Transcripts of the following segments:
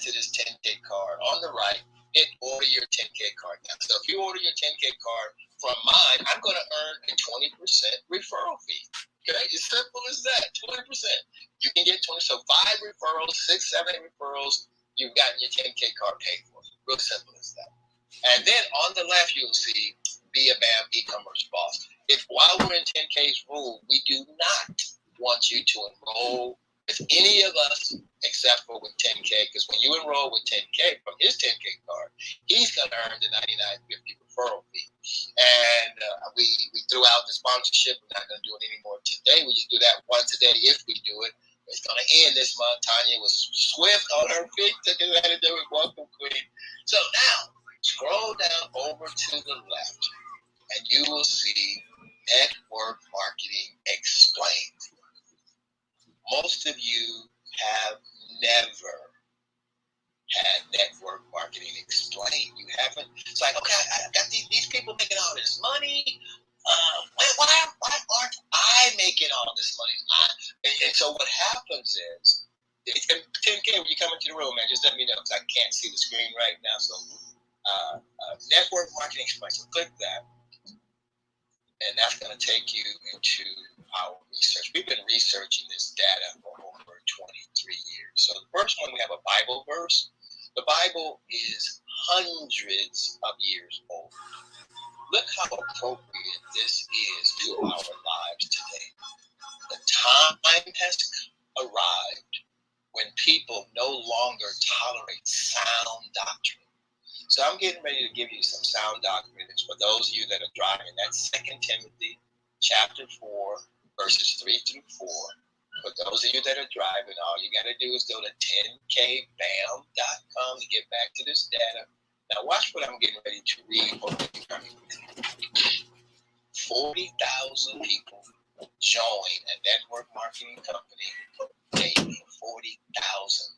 to this 10K card. On the right, hit order your 10K card now. So if you order your 10K card from mine, I'm going to earn a 20% referral fee. Okay, as simple as that, 20%. You can get 20, so 5 referrals, 6, 7 referrals, you've gotten your 10K card paid for. Real simple as that. And then on the left, you'll see Be a BAM e-commerce boss. If while we're in 10K's rule, we do not want you to enroll with any of us except for with 10K, because when you enroll with 10K from his 10K card, he's going to earn the $99.50 referral fee. And we threw out the sponsorship. We're not going to do it anymore today. We just do that once a day if we do it. It's going to end this month. Tanya was swift on her feet to do that. Welcome, Queen. So now, scroll down over to the left, and you will see Network Marketing Explained. Most of you have never had Network Marketing Explained. You haven't. It's like, okay, I got these people making all this money. Why aren't I making all this money? And so what happens is, 10K, when you come into the room, man, just let me know, because I can't see the screen right now. So Network Marketing Explained. So click that. And that's going to take you into our research. We've been researching this data for over 23 years. So the first one, we have a Bible verse. The Bible is hundreds of years old. Look how appropriate this is to our lives today. The time has arrived when people no longer tolerate sound doctrine. So I'm getting ready to give you some sound doctrine for those of you that are driving. That's 2 Timothy chapter 4, verses 3 through 4. For those of you that are driving, all you got to do is go to 10kbam.com to get back to this data. Now watch what I'm getting ready to read. 40,000 people join a network marketing company daily. 40,000.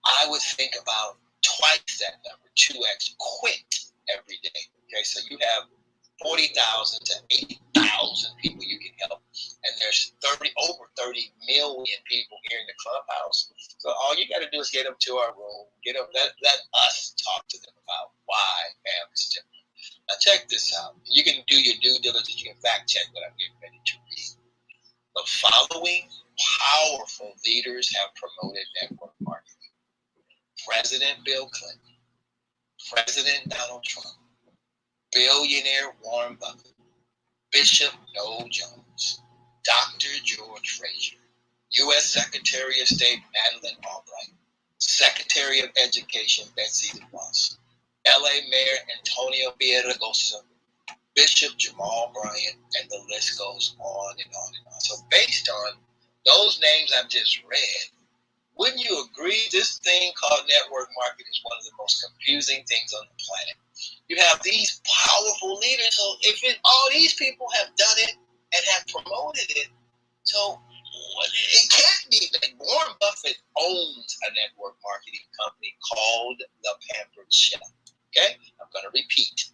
I would think about twice that number, 2x, quit every day. Okay, so you have 40,000 to 80,000 people you can help, and there's over 30 million people here in the Clubhouse. So all you got to do is get them to our room, let us talk to them about why BAM is different. Now check this out. You can do your due diligence. You can fact check what I'm getting ready to read. The following powerful leaders have promoted network marketing: President Bill Clinton, President Donald Trump, billionaire Warren Buffett, Bishop Noel Jones, Dr. George Frazier, U.S. Secretary of State Madeleine Albright, Secretary of Education Betsy DeVos, L.A. Mayor Antonio Villaraigosa, Bishop Jamal Bryant, and the list goes on and on and on. So based on those names I've just read, wouldn't you agree this thing called network marketing is one of the most confusing things on the planet? You have these powerful leaders, so all these people have done it and have promoted it, so it can't be that Warren Buffett owns a network marketing company called The Pampered Chef. Okay, I'm going to repeat.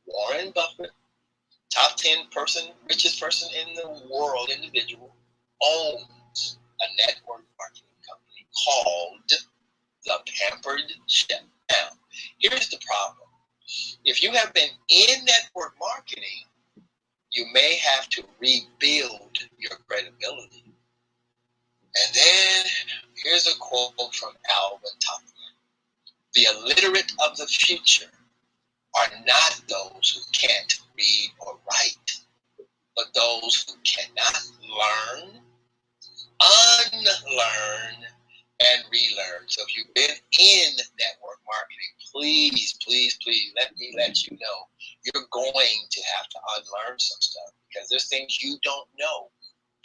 Warren Buffett, top 10 richest person in the world, individual, owns a network marketing company called The Pampered Chef. Now, here's the problem. If you have been in network marketing, you may have to rebuild your credibility. And then here's a quote from Alvin Toffler. The illiterate of the future are not those who can't read or write, but those who cannot learn, unlearn, and relearn. So if you've been in network marketing, please let me let you know you're going to have to unlearn some stuff, because there's things you don't know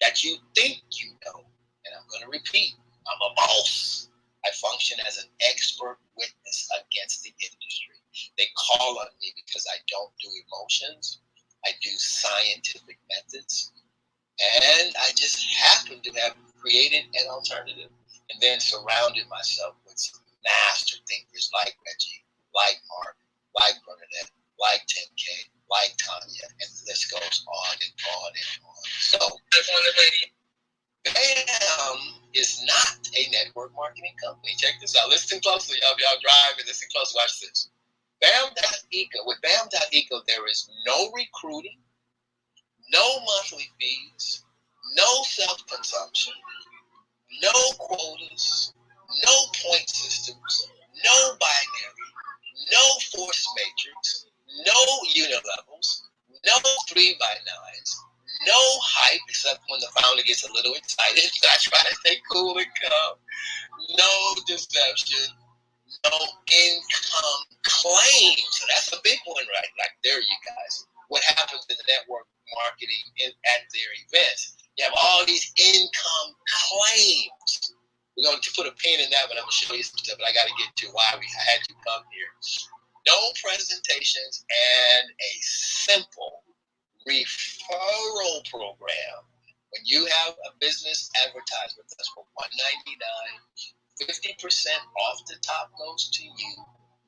that you think you know. And I'm going to repeat, I'm a boss. I function as an expert witness against the industry. They call on me because I don't do emotions. I do scientific methods. And I just happen to have created an alternative and then surrounded myself with some master thinkers like Reggie, like Mark, like Bernadette, like 10K, like Tanya, and the list goes on and on and on. So, BAM is not a network marketing company. Check this out. Listen closely. Y'all driving. Listen closely. Watch this. BAM.eco. With BAM.eco, there is no recruiting, no monthly fees, no self-consumption, no quotas, no point systems, no binary, no force matrix, no unit levels, no 3x9s, no hype except when the founder gets a little excited. I try to stay cool and calm. No deception, no income claim. So that's a big one right there, you guys. What happens in the network marketing at their events? You have all these income claims. We're going to put a pin in that, but I'm going to show you some stuff, but I got to get to why I had you come here. No presentations and a simple referral program. When you have a business advertisement that's for $199, 50% off the top goes to you.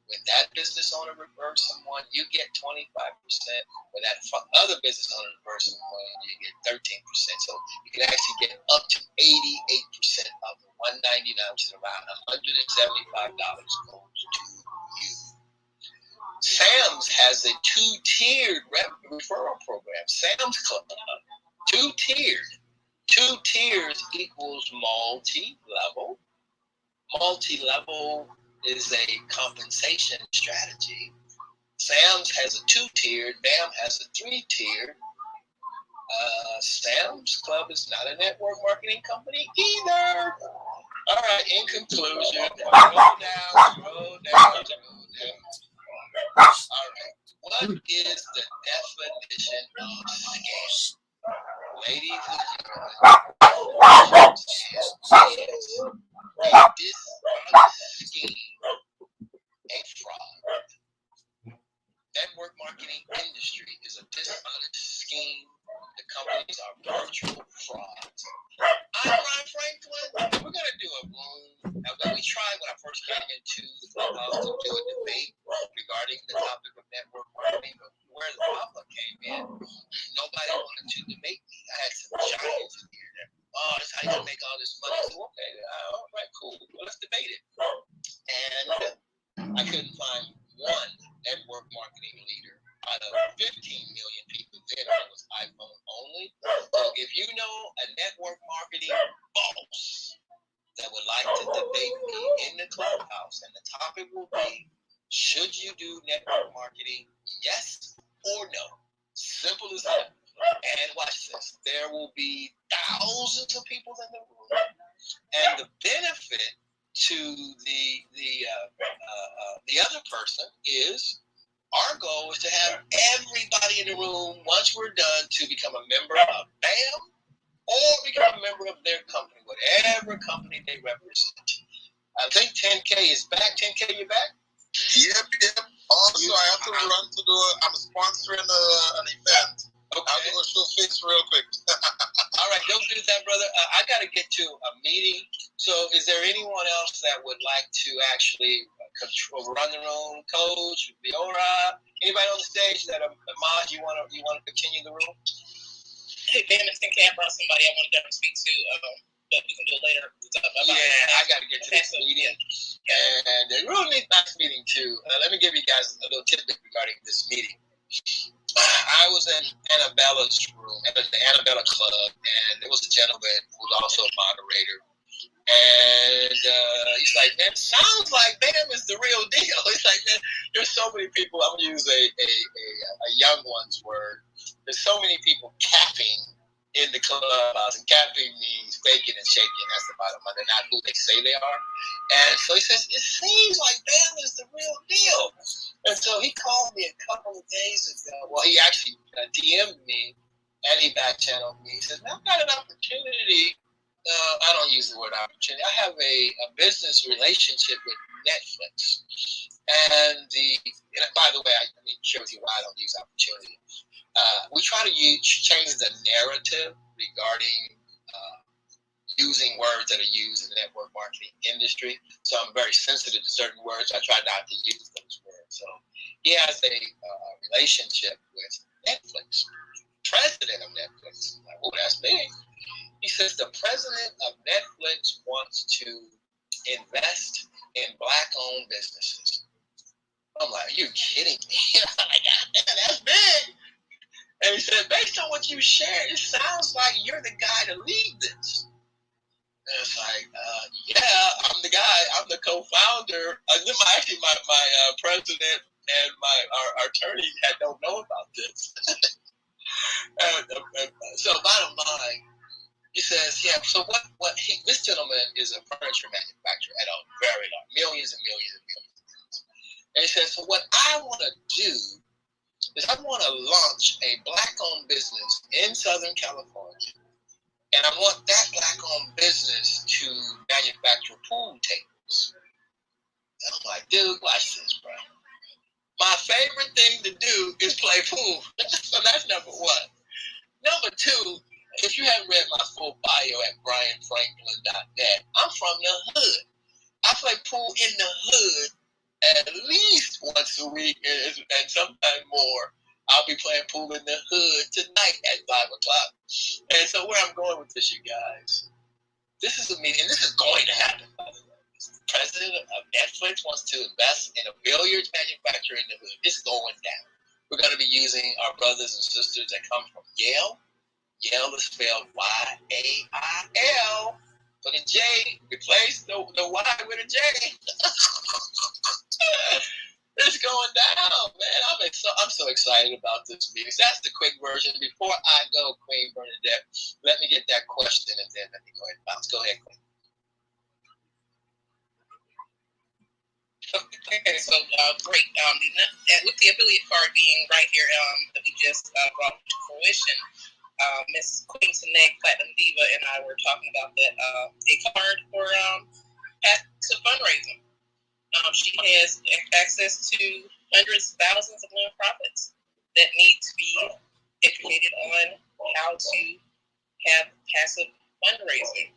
When that business owner refers someone, you get 25%. When that other business owner refers someone, you get 13%. So you can actually get up to 88% of the $199, which is around $175 goes to you. Sam's has a two-tiered referral program. Sam's Club, two-tiered. 2 tiers equals multi-level. Multi-level is a compensation strategy. Sam's has a 2-tiered, BAM has a 3-tiered. Sam's Club is not a network marketing company either. All right, in conclusion, scroll down. All right, what is the definition of scam? Ladies and gentlemen, is a dishonest scheme, a fraud. Network marketing industry is a dishonest scheme. The companies are virtual frauds. I'm Ron Franklin. We're going to do a room. Now, we tried when I first came into the Clubhouse to do a debate regarding the topic of network marketing, but where the public came in, nobody wanted to debate me. I had some giants in here that, oh, that's how you going to make all this money. I said, okay, all right, cool. Well, let's debate it. And I couldn't find one network marketing leader out of 15 million people then. It was iPhone only. So if you know a network marketing boss that would like to debate me in the Clubhouse, and the topic will be, should you do network marketing, yes or no? Simple as that. And watch this. There will be thousands of people in the room. And the benefit to the other person is, our goal is to have everybody in the room, once we're done, to become a member of BAM or become a member of their company, whatever company they represent. I think 10K is back. 10K, you back? Yep. Also, I have to run to do, I'm sponsoring an event. Okay. I have to go show face real quick. All right, don't do that, brother. I got to get to a meeting. So is there anyone else that would like to actually run the room? Coach, Viora, anybody on the stage that Maj, you want to continue the room? Hey, Ben, it's 10K. I brought somebody I wanted to speak to, but we can do it later. Yeah, I got to get to this meeting. And a really nice meeting, too. Let me give you guys a little tidbit regarding this meeting. I was in Annabella's room, at the Annabella Club, and there was a gentleman who was also a moderator. And he's like, man, sounds like BAM is the real deal. He's like, man, there's so many people. I'm going to use a young one's word. There's so many people capping in the Clubhouse, and capping means faking and shaking. That's the bottom line. They're not who they say they are. And so he says, it seems like BAM is the real deal. And so he called me a couple of days ago. Well, he actually DM'd me, and he back channeled me. He says, man, I've got an opportunity. I don't use the word opportunity. I have a business relationship with Netflix. And by the way, I mean, share with you why I don't use opportunity. We try to change the narrative regarding using words that are used in the network marketing industry. So I'm very sensitive to certain words. I try not to use those words. So he has a relationship with Netflix, president of Netflix. Like, oh, that's me. He says the president of Netflix wants to invest in Black-owned businesses. I'm like, are you kidding me? I'm like, God damn, that's big. And he said, based on what you shared, it sounds like you're the guy to lead this. And it's like, yeah, I'm the guy. I'm the co-founder. Actually, my president and our attorney don't know about this. So bottom line, he says, yeah, so this gentleman is a furniture manufacturer at a very large, millions and millions and millions. And he says, so what I want to do is I want to launch a Black-owned business in Southern California. And I want that Black-owned business to manufacture pool tables. And I'm like, dude, watch this, bro. My favorite thing to do is play pool. So that's number one. Number two, if you haven't read my full bio at brianfranklin.net, I'm from the hood. I play pool in the hood at least once a week and sometimes more. I'll be playing pool in the hood tonight at 5 o'clock. And so where I'm going with this, you guys, this is a meeting, and this is going to happen, by the way. The president of Netflix wants to invest in a billiards manufacturer in the hood. It's going down. We're going to be using our brothers and sisters that come from Yale. Yale is spelled Y-A-I-L. So the J, replace the Y with a J. It's going down, man. I'm so excited about this meeting. So that's the quick version. Before I go, Queen Bernadette, let me get that question and then let me go ahead and bounce. Go ahead, Queen. Okay, so great. With the affiliate card being right here that we just brought to fruition, Miss Queen Sinead Platinum Diva and I were talking about that a card for passive fundraising. She has access to hundreds, thousands of nonprofits that need to be educated on how to have passive fundraising.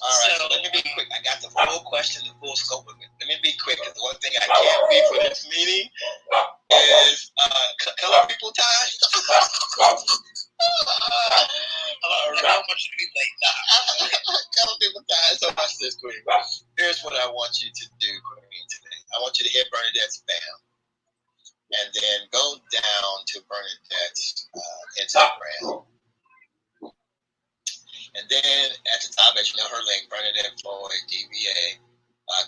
All right, so let me be quick. I got the full question, the full scope of it. Let me be quick, because the one thing I can't be for this meeting is color people time. I don't want you to be late. Color people time. So watch this, Queen. Here's what I want you to do, Queen, today. I want you to hit Bernadette's spam, and then go down to Bernadette's Instagram. And then at the top, as you know, her link, Bernadette Floyd, DBA,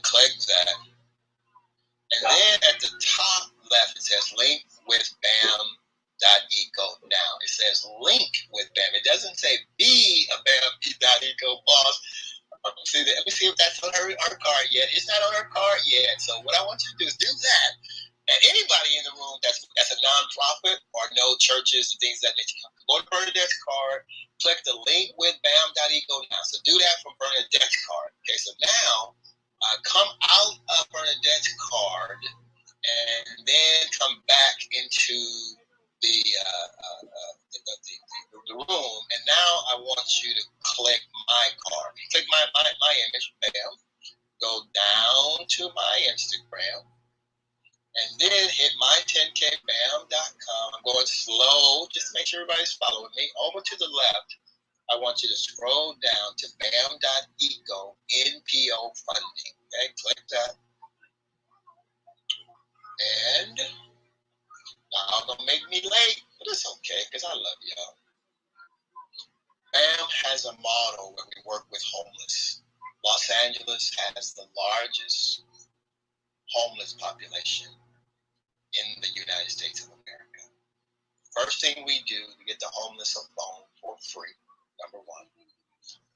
click that. And then at the top left, it says link with BAM.eco. Now, it says link with BAM. It doesn't say be a BAM.eco boss. Let me see if that's on her card yet. It's not on her card yet. So what I want you to do is do that. And anybody in the room that's a nonprofit or no churches and things that nature, go to Bernadette's card, click the link with BAM.eco now. So do that from Bernadette's card. Okay, so now come out of Bernadette's card and then come back into the room. And now I want you to click my card. Click my image, BAM. Go down to my Instagram. And then hit my10kbam.com. I'm going slow, just to make sure everybody's following me. Over to the left, I want you to scroll down to bam.eco NPO funding. Okay, click that. And now it's gonna make me late, but it's okay, because I love y'all. BAM has a model where we work with homeless. Los Angeles has the largest homeless population in the United States of America. First thing we do, we get the homeless a phone for free, number one.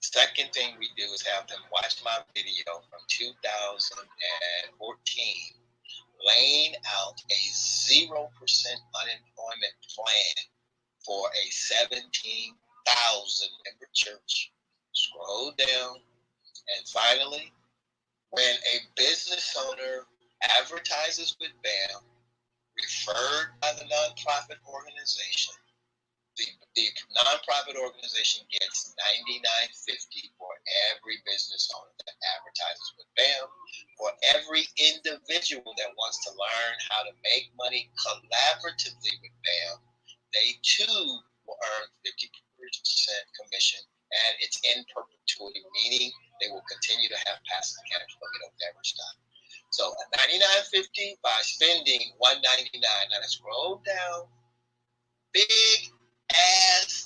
Second thing we do is have them watch my video from 2014, laying out a 0% unemployment plan for a 17,000 member church. Scroll down, and finally, when a business owner advertises with BAM, referred by the nonprofit organization, the nonprofit organization gets $99.50 for every business owner that advertises with BAM. For every individual that wants to learn how to make money collaboratively with BAM, they too will earn 50% commission and it's in perpetuity, meaning they will continue to have passive cash flow. It'll never stop. So $99.50 by spending $199. Now let's scroll down. Big ass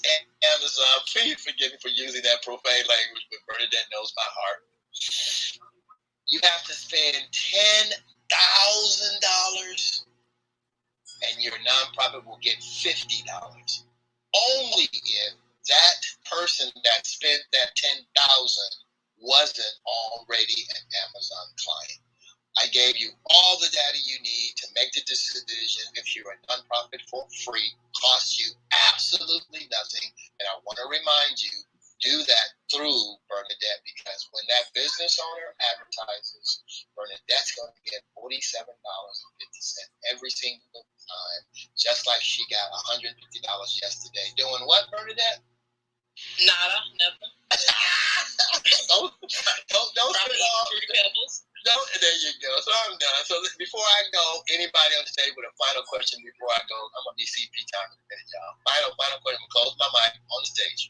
Amazon. Please forgive me for using that profane language, but Bernadette knows my heart. You have to spend $10,000 and your nonprofit will get $50. Only if that person that spent that $10,000 wasn't already an Amazon client. I gave you all the data you need to make the decision. If you're a nonprofit for free, costs you absolutely nothing. And I want to remind you, do that through Bernadette, because when that business owner advertises, Bernadette's going to get $47.50 every single time, just like she got $150 yesterday. Doing what, Bernadette? Nada, nothing. don't spit off. No, there you go. So I'm done. So before I go, anybody on the stage with a final question before I go? I'm gonna be CP time in a minute, y'all. Final question. Close my mic on the stage.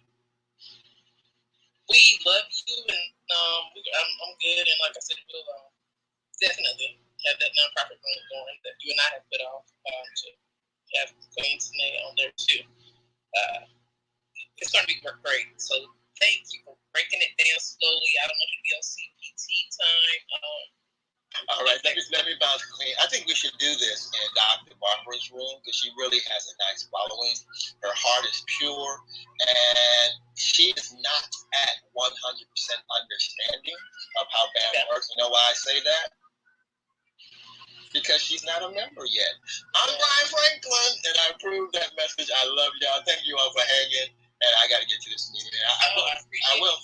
We love you, and I'm good. And like I said, we'll definitely have that nonprofit room going that you and I have put off to have Queen Tanae on there too. It's gonna be great. So thank you for breaking it down slowly. I don't want you to be on CPT time. All right, let me bounce Queen. I think we should do this in Dr. Barbara's room because she really has a nice following. Her heart is pure, and she is not at 100% understanding of how BAM works. You know why I say that? Because she's not a member yet. I'm Brian Franklin, and I approve that message. I love y'all. Thank you all for hanging, and I got to get to this meeting. I will.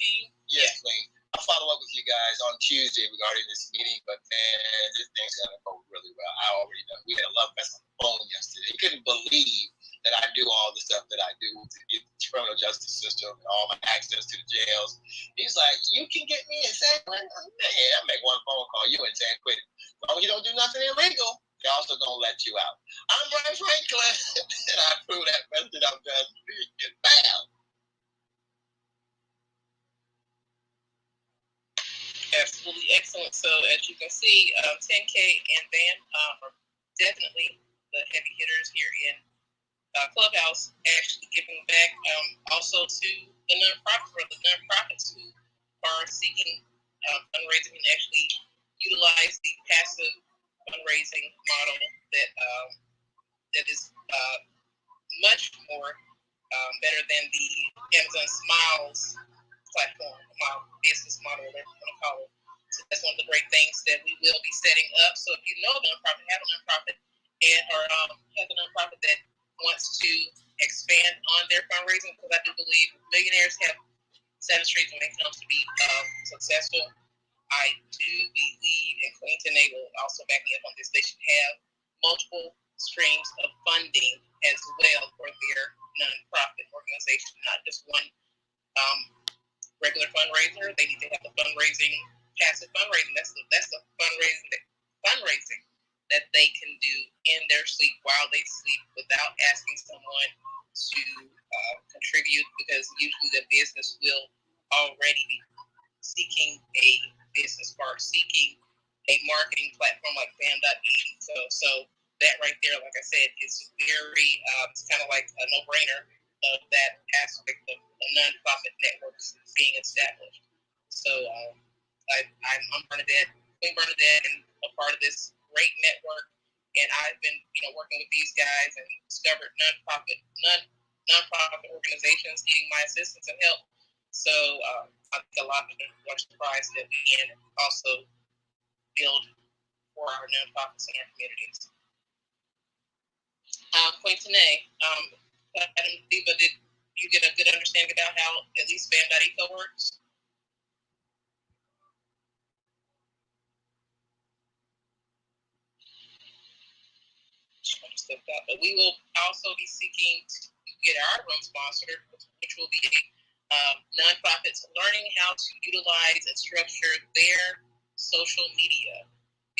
Yes, Queen. I'll follow up with you guys on Tuesday regarding this meeting, but man, this thing's gonna go really well. I already know. We had a love fest on the phone yesterday. He couldn't believe that I do all the stuff that I do with the criminal justice system and all my access to the jails. He's like, you can get me in San Quentin? Man, I make one phone call, you in San Quentin. As long as you don't do nothing illegal, they're also gonna let you out. I'm Brian Franklin, and I approve that message. I'm done speaking. Bam! Absolutely excellent. So as you can see, 10K and BAM are definitely the heavy hitters here in Clubhouse, actually giving back also to the nonprofits who are seeking fundraising and actually utilize the passive fundraising model that is much more better than the Amazon Smiles platform, business model, whatever you want to call it. So that's one of the great things that we will be setting up. So if you know a nonprofit, have a nonprofit, or have a nonprofit that wants to expand on their fundraising, because I do believe millionaires have 7 streets when it comes to be successful. I do believe, and Queen Tanae will also back me up on this, they should have multiple streams of funding as well for their nonprofit organization, not just one regular fundraiser. They need to have the passive fundraising. That's the fundraising that they can do in their sleep while they sleep without asking someone to contribute, because usually the business will already be seeking a business partner, seeking a marketing platform like BAM.e. So that right there, like I said, is very, it's kind of like a no-brainer of that aspect of nonprofit networks being established. So I'm Bernadette, Queen Bernadette, and a part of this great network. And I've been, working with these guys and discovered nonprofit organizations needing my assistance and help. So I think a lot of them are surprised that we can also build for our nonprofits in our communities. Queen Tanae, Adam Diva, did you get a good understanding about how at least BAM.eco works? But we will also be seeking to get our room sponsored, which will be nonprofits learning how to utilize and structure their social media,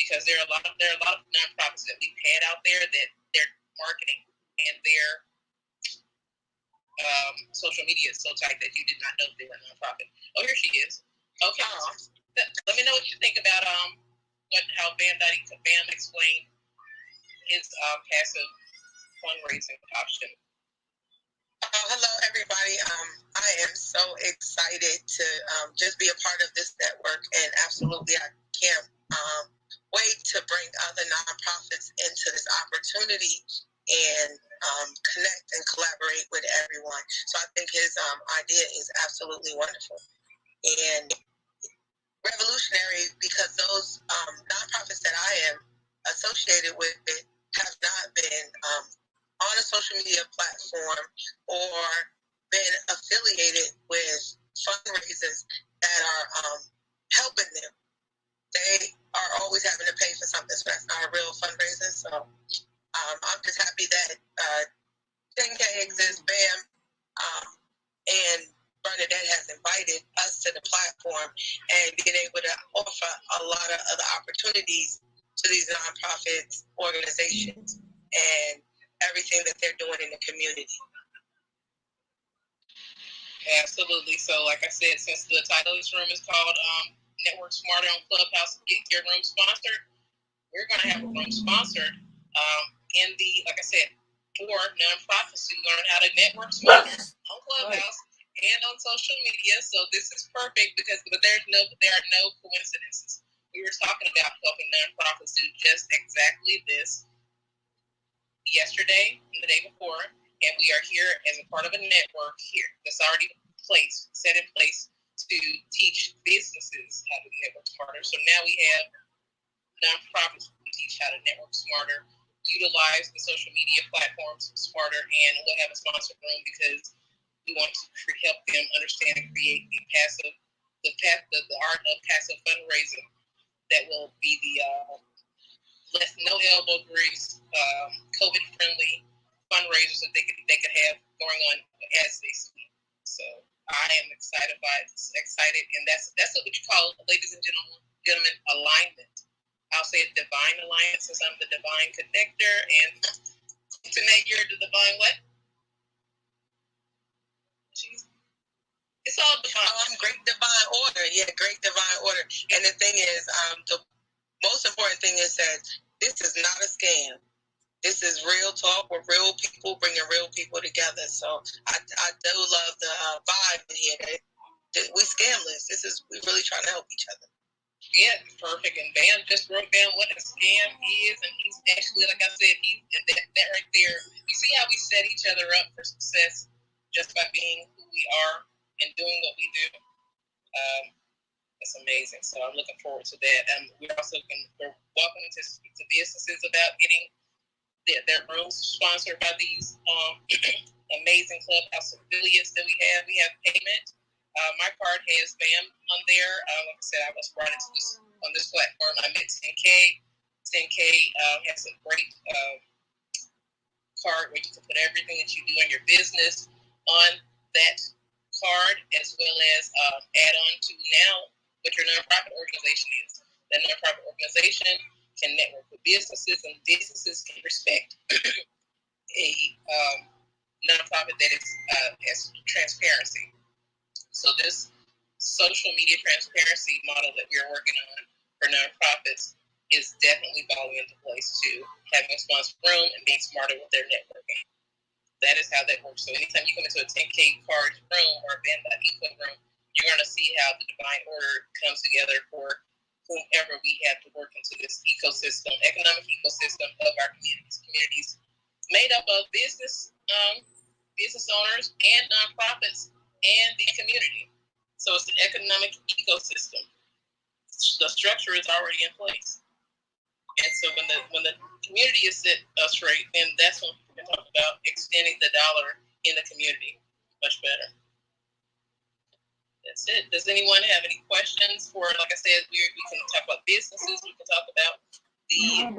because there are a lot of nonprofits that we've had out there that their marketing and their social media is so tight that you did not know they were a nonprofit. Oh, here she is. Okay. Let me know what you think about how Bam explained his passive fundraising option. Hello, everybody. I am so excited to just be a part of this network, and absolutely, I can't wait to bring other nonprofits into this opportunity and connect and collaborate with everyone. So I think his idea is absolutely wonderful and revolutionary, because those nonprofits that I am associated with have not been on a social media platform or been affiliated with fundraisers that are helping them. They are always having to pay for something, so that's not a real fundraiser. So I'm just happy that 10K exists, BAM, and Bernadette has invited us to the platform and being able to offer a lot of other opportunities to these nonprofits, organizations, and everything that they're doing in the community. Absolutely. So, like I said, since the title of this room is called Network Smarter on Clubhouse, get your room sponsored, we're going to have a room sponsored in the, like I said, for nonprofits to learn how to network smarter on Clubhouse and on social media. So this is perfect because there are no coincidences. We were talking about helping nonprofits do just exactly this yesterday and the day before, and we are here as a part of a network here that's already set in place to teach businesses how to network smarter. So now we have nonprofits who teach how to network smarter, utilize the social media platforms smarter, and we'll have a sponsored room because we want to help them understand and create the art of passive fundraising that will be the no elbow grease, COVID friendly fundraisers that they could have going on as they speak. So I am excited, and that's what we call, ladies and gentlemen, alignment. I'll say a divine alliance, since I'm the divine connector, and tonight you're the divine what? Jeez. It's all divine. Great divine order. Yeah, great divine order. And the thing is, the most important thing is that this is not a scam. This is real talk with real people, bringing real people together. So I do love the vibe in here. We scamless. We really trying to help each other. Yeah, perfect. And Bam just broke down what a scam is, and he's actually, like I said, that right there. You see how we set each other up for success just by being who we are and doing what we do. It's amazing. So I'm looking forward to that. We're welcome to speak to businesses about getting their rooms sponsored by these amazing Clubhouse affiliates that we have. We have payment. My card has BAM on there. Like I said, I was brought into this platform. I'm at 10K. 10K has a great card where you can put everything that you do in your business on that card, as well as add on to now what your nonprofit organization is. That nonprofit organization can network with businesses, and businesses can respect a nonprofit that has transparency. So this social media transparency model that we're working on for nonprofits is definitely falling into place too, having a sponsored room and being smarter with their networking. That is how that works. So anytime you come into a 10K card room or a BAM.eco room, you're going to see how the divine order comes together for whomever we have to work into this ecosystem, economic ecosystem of our communities made up of business owners and nonprofits and the community. So it's an economic ecosystem. The structure is already in place. And so when the community is set straight, then that's when we can talk about extending the dollar in the community much better. That's it. Does anyone have any questions for, like I said, we can talk about businesses, we can talk about the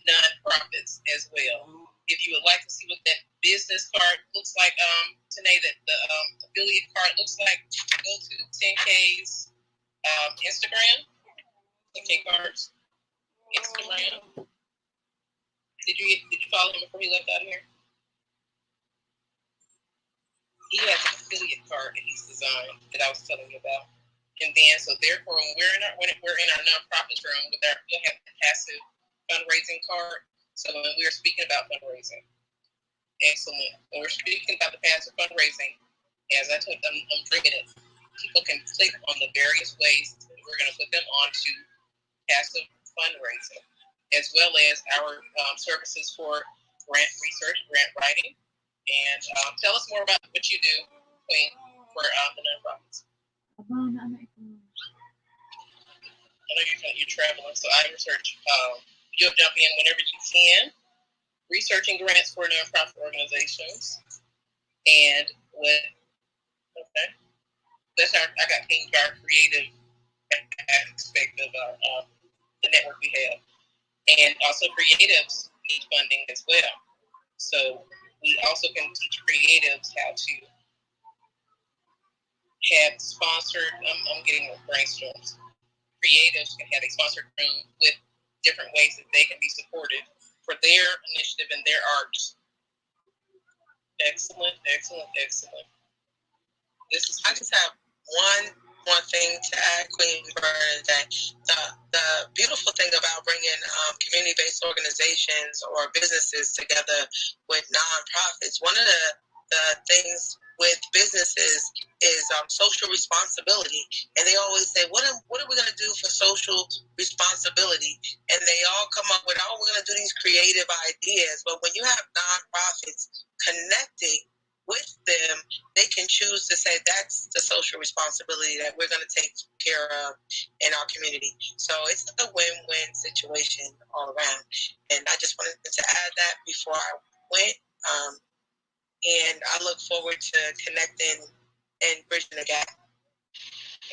nonprofits as well. If you would like to see what that business card looks like, Tanae, that the affiliate card looks like, go to 10K's Instagram, 10K cards, Instagram. Did you follow him before he left out of here? he has an affiliate card that he's designed that I was telling you about. And then, so therefore, when we're in our nonprofits room, we'll have the passive fundraising card. So when we're speaking about fundraising, excellent. When we're speaking about the passive fundraising, as I told them, I'm bringing it. People can click on the various ways that we're going to put them onto passive fundraising, as well as our services for grant research, grant writing. And tell us more about what you do, Queen, for the nonprofits. I know you're traveling, so I research. You'll jump in whenever you can. Researching grants for nonprofit organizations, and that's I got things our creative aspect of the network we have, and also creatives need funding as well. So we also can teach creatives how to have sponsored. I'm getting brainstorms. Creatives can have a sponsored room with different ways that they can be supported for their initiative and their arts. Excellent. I just have one thing to add, Queen Burn, that the beautiful thing about bringing community-based organizations or businesses together with nonprofits, one of the things with businesses is social responsibility. And they always say, what are we going to do for social responsibility? And they all come up with, we're going to do these creative ideas. But when you have nonprofits connecting with them, they can choose to say that's the social responsibility that we're going to take care of in our community. So it's a win-win situation all around. And I just wanted to add that before I went. And I look forward to connecting and bridging the gap.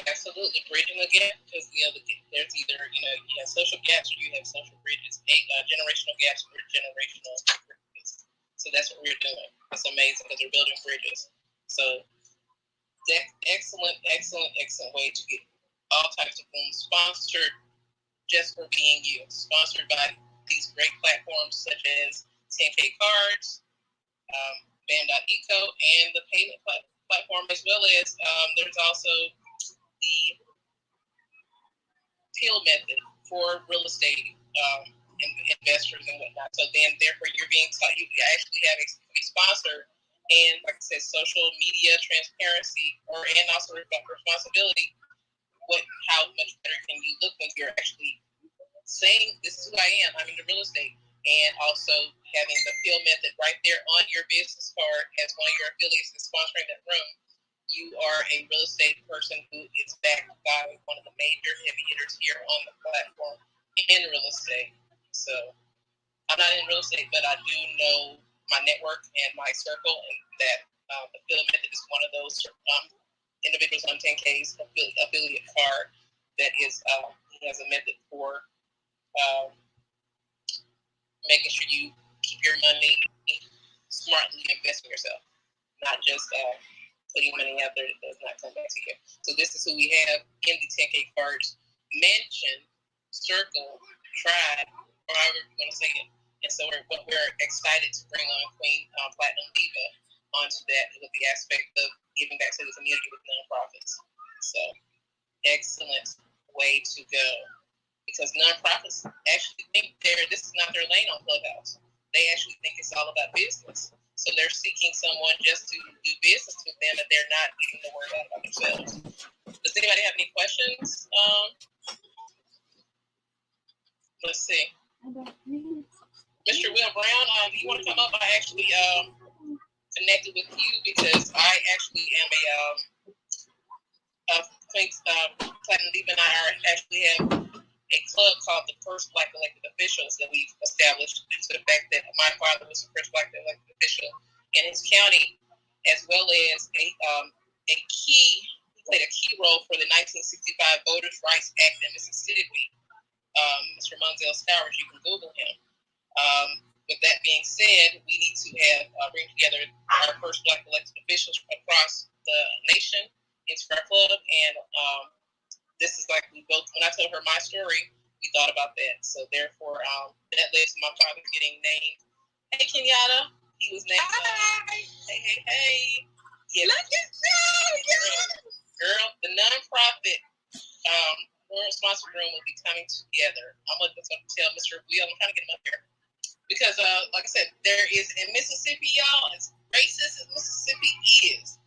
Absolutely, bridging the gap, because there's either you have social gaps or you have social bridges, generational gaps or generational bridges. So that's what we're doing. It's amazing because we're building bridges. So excellent way to get all types of things sponsored just for being you. Sponsored by these great platforms such as 10K Cards, Band.eco, and the payment platform, as well as there's also the appeal method for real estate investors and whatnot. So then, therefore, you're being taught, you actually have a sponsor, and like I said, social media transparency, and also responsibility. How much better can you look when you're actually saying, this is who I am, I'm into real estate, and also having the appeal method right there on your business card as one of your affiliates is sponsoring that room. You are a real estate person who is backed by one of the major heavy hitters here on the platform in real estate. So I'm not in real estate, but I do know my network and my circle, and that appeal method is one of those individuals on 10K's affiliate card that is has a method for making sure you keep your money smartly investing yourself, not just putting money out there that does not come back to you. So this is who we have in the 10K Cards mention, circle, tribe, or however you want to say it. And so we're excited to bring on Queen Platinum Diva onto that with the aspect of giving back to the community with nonprofits. So excellent way to go. Because nonprofits actually think this is not their lane on Clubhouse. They actually think it's all about business. So they're seeking someone just to do business with them, and they're not getting the word out about themselves. Does anybody have any questions? Let's see. Mr. Will Brown, do you want to come up? I actually connected with you because I actually am a Platinum Diva, and I actually have a club called the First Black Elected Officials that we've established due to the fact that my father was the first Black elected official in his county, as well as he played a key role for the 1965 Voters' Rights Act in Mississippi. Mr. Monzel Stowers, you can Google him. With that being said, we need to bring together our first Black elected officials across the nation into our club, and this is like we both, when I told her my story, we thought about that. So therefore, that led to my father getting named. Hey, Kenyatta. He was named. Hey. Yeah. Look at you, girl, the nonprofit sponsor room will be coming together. I'm going to tell Mr. Will, I'm trying to get him up here. Because, like I said, there is in Mississippi, y'all, as racist as Mississippi is,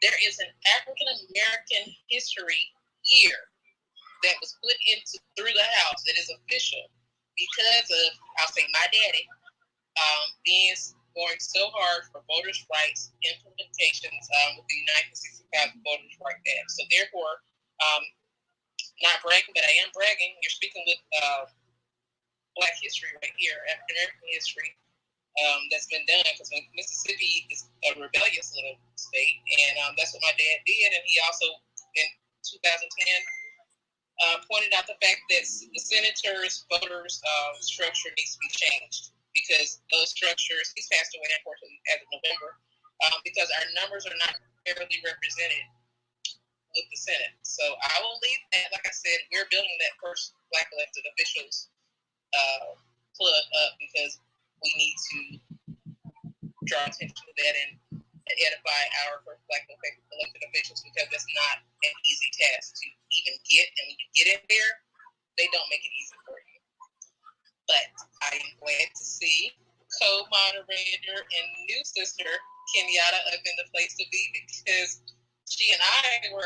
there is an African American history year that was put into through the House that is official because of, I'll say, my daddy being going so hard for voters' rights implementations with the 1965 Voters' Rights Act. So therefore, not bragging, but I am bragging. You're speaking with Black history right here, African American history that's been done. Because Mississippi is a rebellious little state, and that's what my dad did. And he also, in 2010, pointed out the fact that the senators' voters structure needs to be changed because those structures. He's passed away, unfortunately, as of November, because our numbers are not fairly represented with the Senate. So I will leave that. Like I said, we're building that first Black elected officials club up because we need to draw attention to that and edify our first Black elected officials because that's not an easy task to even get. And when you get in there, they don't make it easy for you. But I am glad to see co-moderator and new sister Kenyatta up in the place to be because she and I were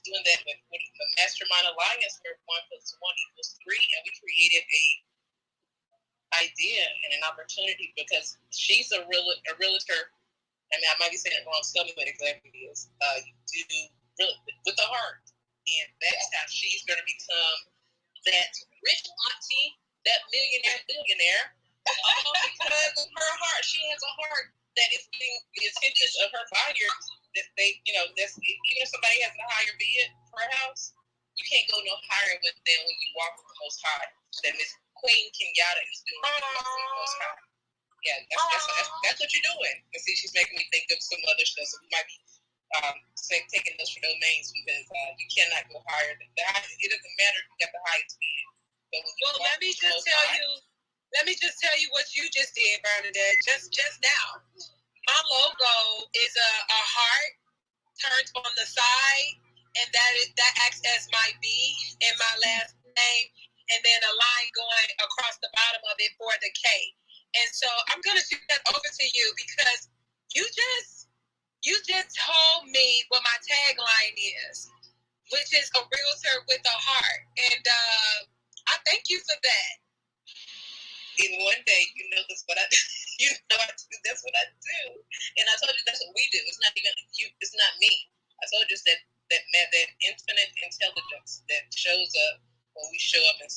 doing that with the Mastermind Alliance where 1 + 1 = 3, and we created a idea and an opportunity because she's a realtor. I mean, I might be saying it wrong. Tell me what exactly it is. You do with the heart, and that's how she's going to become that rich auntie, that millionaire billionaire. All because of her heart. She has a heart that is getting the attention of her buyers. That they, that's even if somebody has a higher bid for a house, you can't go no higher with them when you walk with the Most High. That Miss Queen Kenyatta is doing with the Most High. Yeah, that's what you're doing. And see, she's making me think of some other stuff. So we might be taking those for domains because you cannot go higher than that. It doesn't matter if you got the highest bid. Well, let me just tell you what you just did, Bernadette. Just now. My logo is a heart turned on the side, and that acts as my B in my last name, and then a line going across the bottom of it for the K. And so I'm gonna shoot that over to you because you just told me what my tagline is, which is a realtor with a heart, and I thank you for that. In one day, that's what I do. That's what I do. And I told you that's what we do. It's not even you. It's not me. I told you that infinite intelligence that shows up when we show up and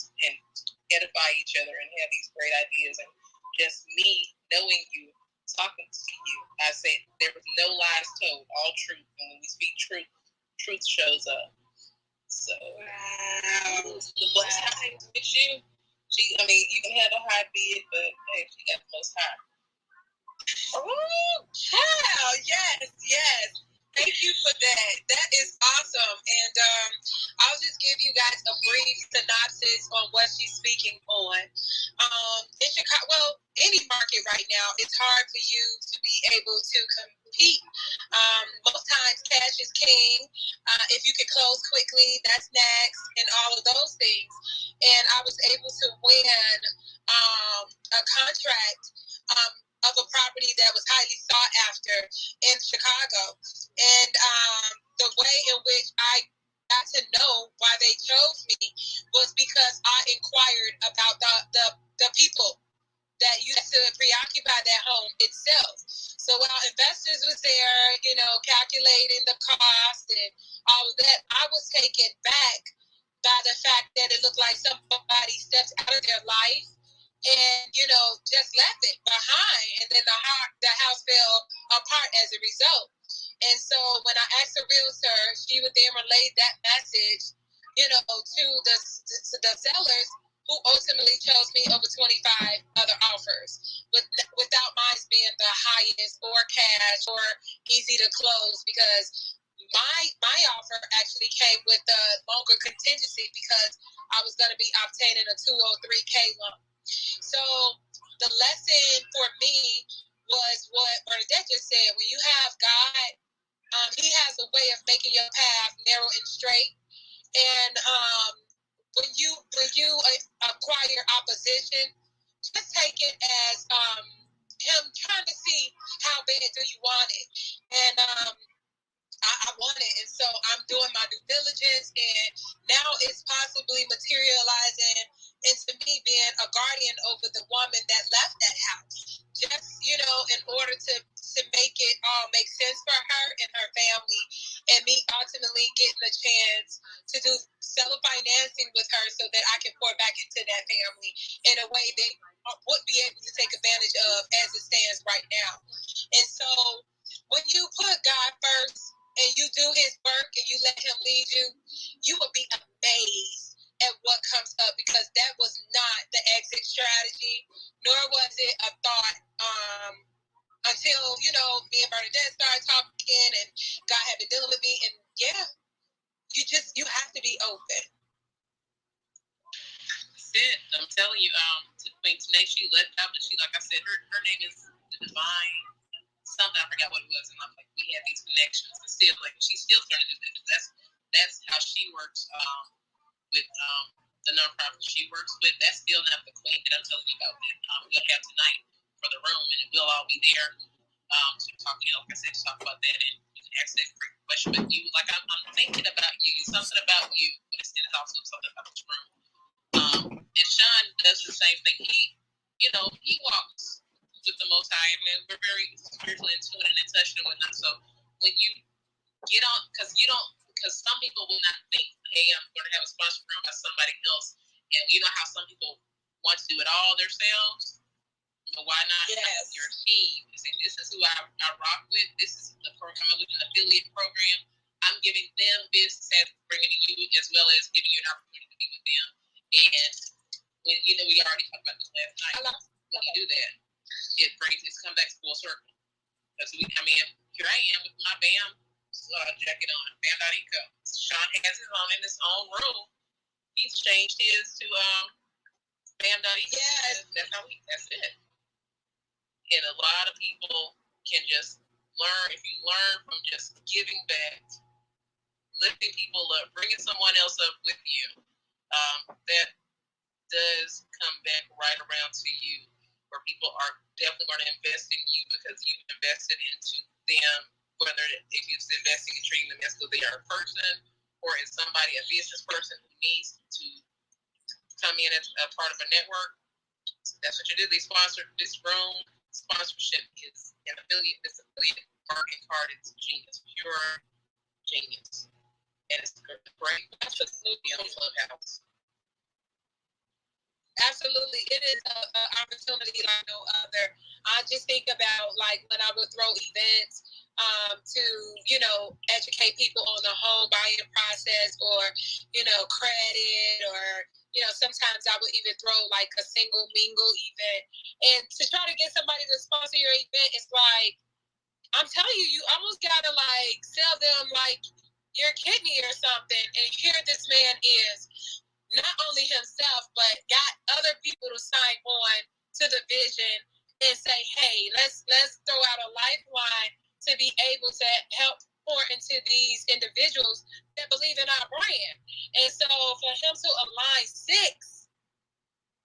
edify each other and have these great ideas. And just me knowing you, talking to you, I say there was no lies told, all truth. And when we speak truth, truth shows up. So, wow. The Most High with you. You can have a high bid, but hey, she got the Most High. Oh, wow. Yes. Thank you for that. That is awesome. And I'll just give you guys a brief synopsis on what she's speaking on. In Chicago, well, any market right now, it's hard for you to be able to compete. Most times, cash is king. If you can close quickly, that's next, and all of those things. And I was able to win a contract of a property that was highly sought after in Chicago. And the way in which I got to know why they chose me was because I inquired about the people that used to preoccupy that home itself. So while investors was there, calculating the cost and all of that, I was taken back by the fact that it looked like somebody stepped out of their life and, just left it behind. And then the house fell apart as a result. And so when I asked the realtor, she would then relay that message, to the sellers who ultimately chose me over 25 other offers without mine being the highest or cash or easy to close because my offer actually came with a longer contingency because I was going to be obtaining a 203K loan. So the lesson for me was what Bernadette just said. When you have God, He has a way of making your path narrow and straight. And when you acquire opposition, just take it as Him trying to see how bad do you want it. And I want it, and so I'm doing my due diligence, and now it's possibly materializing into me being a guardian over the woman that left that house. Just, in order to make it all make sense for her and her family, and me ultimately getting a chance to do seller financing with her so that I can pour back into that family in a way they would be able to take advantage of as it stands right now. And so when you put God first, and you do His work and you let Him lead you, you will be amazed at what comes up, because that was not the exit strategy, nor was it a thought until, me and Bernadette started talking and God had been dealing with me. And yeah, you have to be open. That's it. I'm telling you, to Queen Tanae, she left out, but she, like I said, her name is the Divine something. I forgot what it was, and I'm like, we had these connections, and still, like, she's still starting to do that. That's how she works with the nonprofit she works with. That's still not the queen that I'm telling you about that we'll have tonight for the room, and we'll all be there to talk. Like I said, to talk about that, and you can ask that great question. But you, like, I'm thinking about you. Something about you, but it's also something about this room. And Sean does the same thing. He walks with the Most High, and we're very spiritually in tune and in touch and whatnot. So when you get on, because some people will not think, hey, I'm going to have a sponsor room by somebody else, and you know how some people want to do it all themselves. So why not have your team and say, this is who I rock with. This is the program. I'm with an affiliate program. I'm giving them business as bringing you, as well as giving you an opportunity to be with them. And when we already talked about this last night. When you do that, it come back full circle. Because here I am with my BAM jacket on, BAM.eco. Sean has his own in his own room. He's changed his to BAM.eco. Yes. That's it. And a lot of people can just learn, if you learn from just giving back, lifting people up, bringing someone else up with you, that does come back right around to you, where people are definitely going to invest in you because you've invested into them, whether if you're investing and treating them as though they are a person or as somebody, a business person who needs to come in as a part of a network. That's what you do. They sponsor this room. Sponsorship is an affiliate. This affiliate marketing card. It's genius, pure genius, and it's great. That's just on Clubhouse. Absolutely. It is an opportunity like no other. I just think about, like, when I would throw events to, educate people on the home buying process, or, credit, or, sometimes I would even throw like a single mingle event. And to try to get somebody to sponsor your event, it's like, I'm telling you, you almost gotta like sell them like your kidney or something. And here this man is, not only himself, but got other people to sign on to the vision and say, hey, let's throw out a lifeline to be able to help pour into these individuals that believe in our brand. And so for him to align 6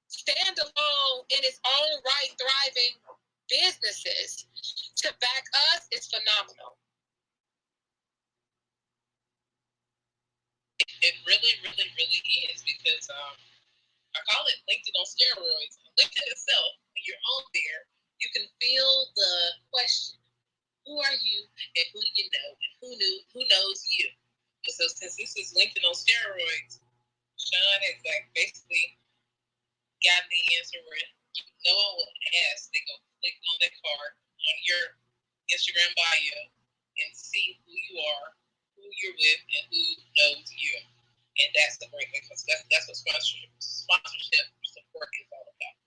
standalone in its own right, thriving businesses to back us is phenomenal. It really, really, really is, because I call it LinkedIn on steroids. LinkedIn itself, when you're on there, you can feel the question, who are you and who do you know and who knows you? And so since this is LinkedIn on steroids, Sean has basically gotten the answer where no one will ask. They go click on that card on your Instagram bio and see who you are, who you're with, and who knows you. And that's the great thing, because that's what sponsorship support is all about.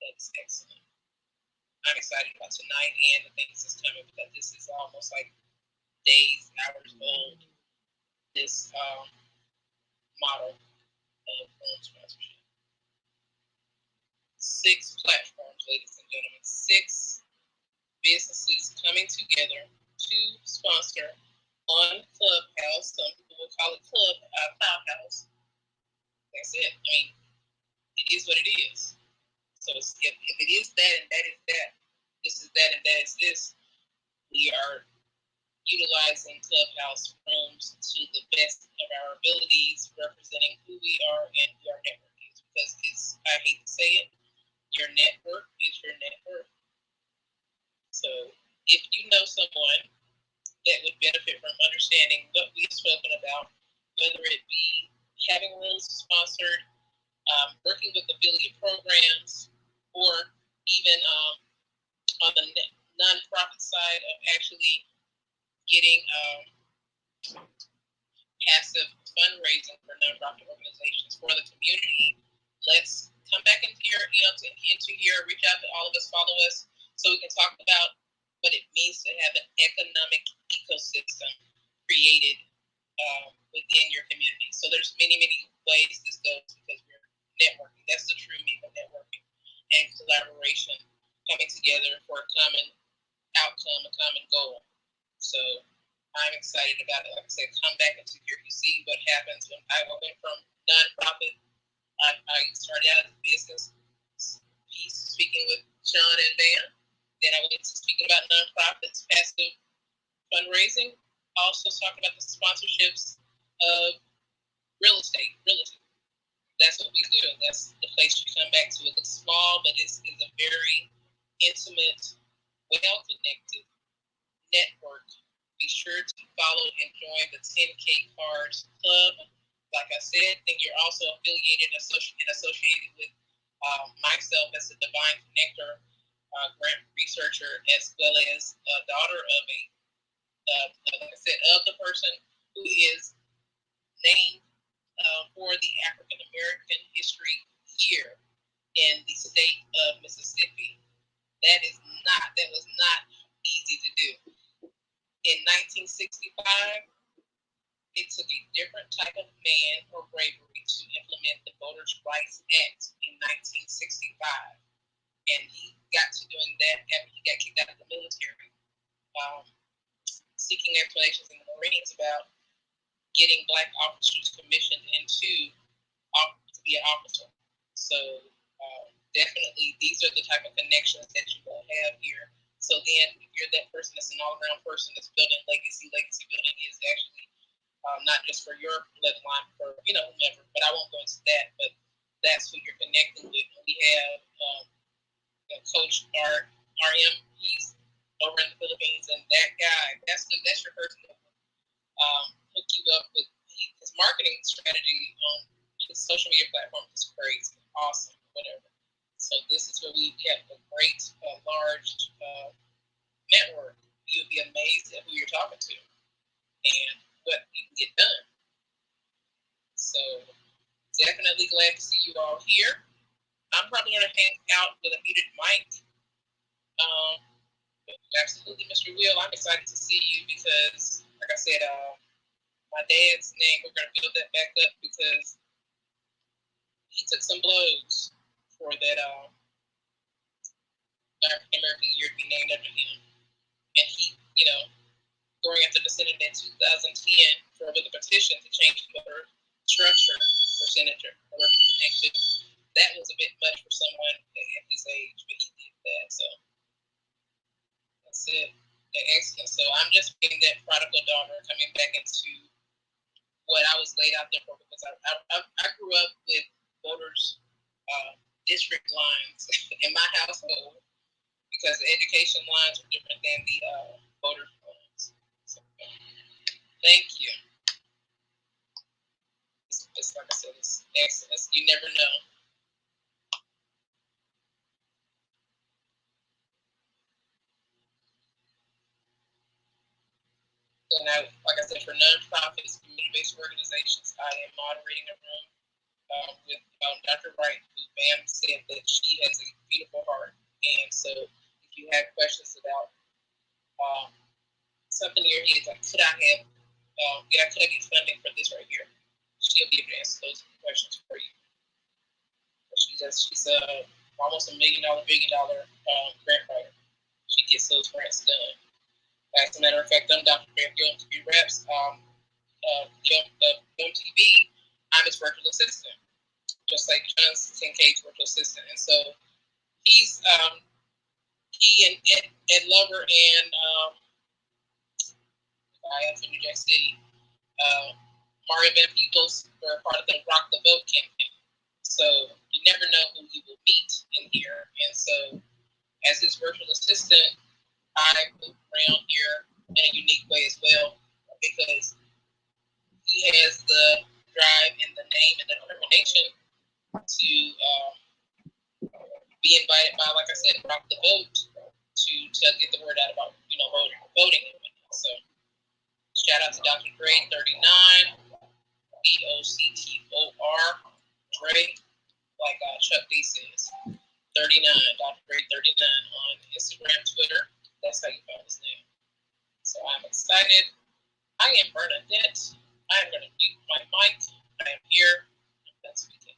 That's excellent. I'm excited about tonight and the things that's coming, because this is almost like days, hours old, this model of sponsorship. 6 platforms, ladies and gentlemen. 6 businesses coming together to sponsor on Clubhouse. Some people will call it Clubhouse. That's it. I mean, it is what it is. So if it is that and that is that, this is that and that is this, we are utilizing Clubhouse rooms to the best of our abilities, representing who we are and who our network is. Because I hate to say it, your network is your network. So if you know someone that would benefit from understanding what we've spoken about, whether it be having rooms sponsored, working with affiliate programs, or even on the nonprofit side of actually getting passive fundraising for nonprofit organizations for the community, let's come back into here, reach out to all of us, follow us, so we can talk about what it means to have an economic ecosystem created within your community. So there's many, many ways this goes because we're networking. That's the true meaning of networking and collaboration, coming together for a common outcome, a common goal. So I'm excited about it. Like I said, come back into here. You see what happens when I went from nonprofit. I started out as a business piece, speaking with Sean and Van. Then I went to speaking about nonprofits, passive fundraising. Also talking about the sponsorships of real estate. That's what we do. That's the place you come back to. It looks small, but it's a very intimate, well-connected network. Be sure to follow and join the 10K Cards Club. Like I said, then you're also affiliated and associated with myself as a Divine Connector, grant researcher, as well as a daughter of like I said, of the person who is named for the African American History Year in the state of Mississippi. That was not easy to do. In 1965, it took a different type of man or bravery to implement the Voters' Rights Act in 1965. And he got to doing that after he got kicked out of the military, seeking explanations in the Marines about getting Black officers commissioned to be an officer. So definitely these are the type of connections that you will have here. So then if you're that person that's an all-around person that's building legacy building is actually not just for your bloodline, for whomever, but I won't go into that, but that's who you're connecting with. We have Coach RM, he's over in the Philippines, and that guy, that's your person that will hook you up with his marketing strategy on his social media platform is crazy, awesome, whatever. So this is where we have a great, large network. You'll be amazed at who you're talking to and what you can get done. So definitely glad to see you all here. I'm probably going to hang out with a muted mic. Absolutely, Mr. Will, I'm excited to see you because, like I said, my dad's name, we're going to build that back up because he took some blows for that African American year to be named after him. And he, going after the Senate in 2010 for the petition to change the voter structure for senator or representative, that was a bit much for someone at his age, but he did that. So that's it. Excellent. So I'm just being that prodigal daughter coming back into what I was laid out there for, because I grew up with voters district lines in my household because the education lines are different than the voter lines. So, thank you. It's like I said, it's excellent. You never know. And like I said, for nonprofits, community-based organizations, I am moderating a room with Dr. Wright, who Bam said that she has a beautiful heart. And so if you have questions about something in your head, like could I get funding for this right here? She'll be able to answer those questions for you. She's almost $1 billion grant writer. She gets those grants done. As a matter of fact, I'm Dr. Grant Young TV Reps. Young TV, I'm his virtual assistant, just like John's 10K's virtual assistant. And so he and Ed Lover and I am from New Jack City, Mario Van Peebles were part of the Rock the Vote campaign. So you never know who you will meet in here. And so as his virtual assistant, I move around here in a unique way as well, because he has the drive and the name and the determination to be invited by, like I said, Rock the Vote to get the word out about, voting. So shout out to Dr. Dre 39, DOCTOR, Dre, like Chuck D says. 39, Dr. Dre 39 on Instagram, Twitter. That's how you find his name. So I'm excited. I am Bernadette. I am going to mute my mic. I am here. I'm done speaking.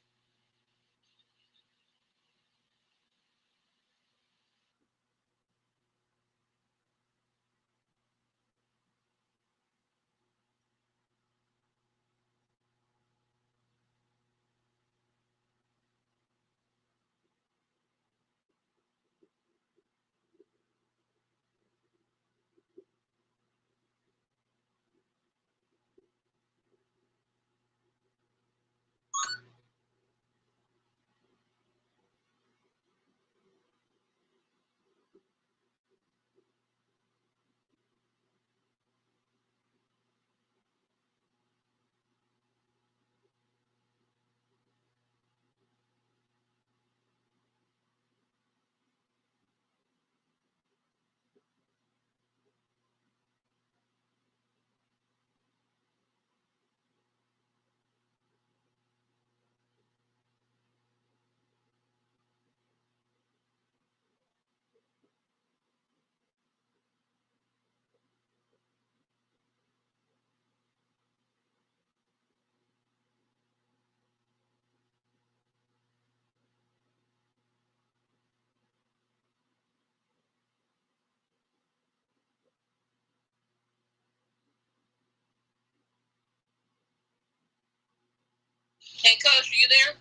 Hey, Coach, are you there?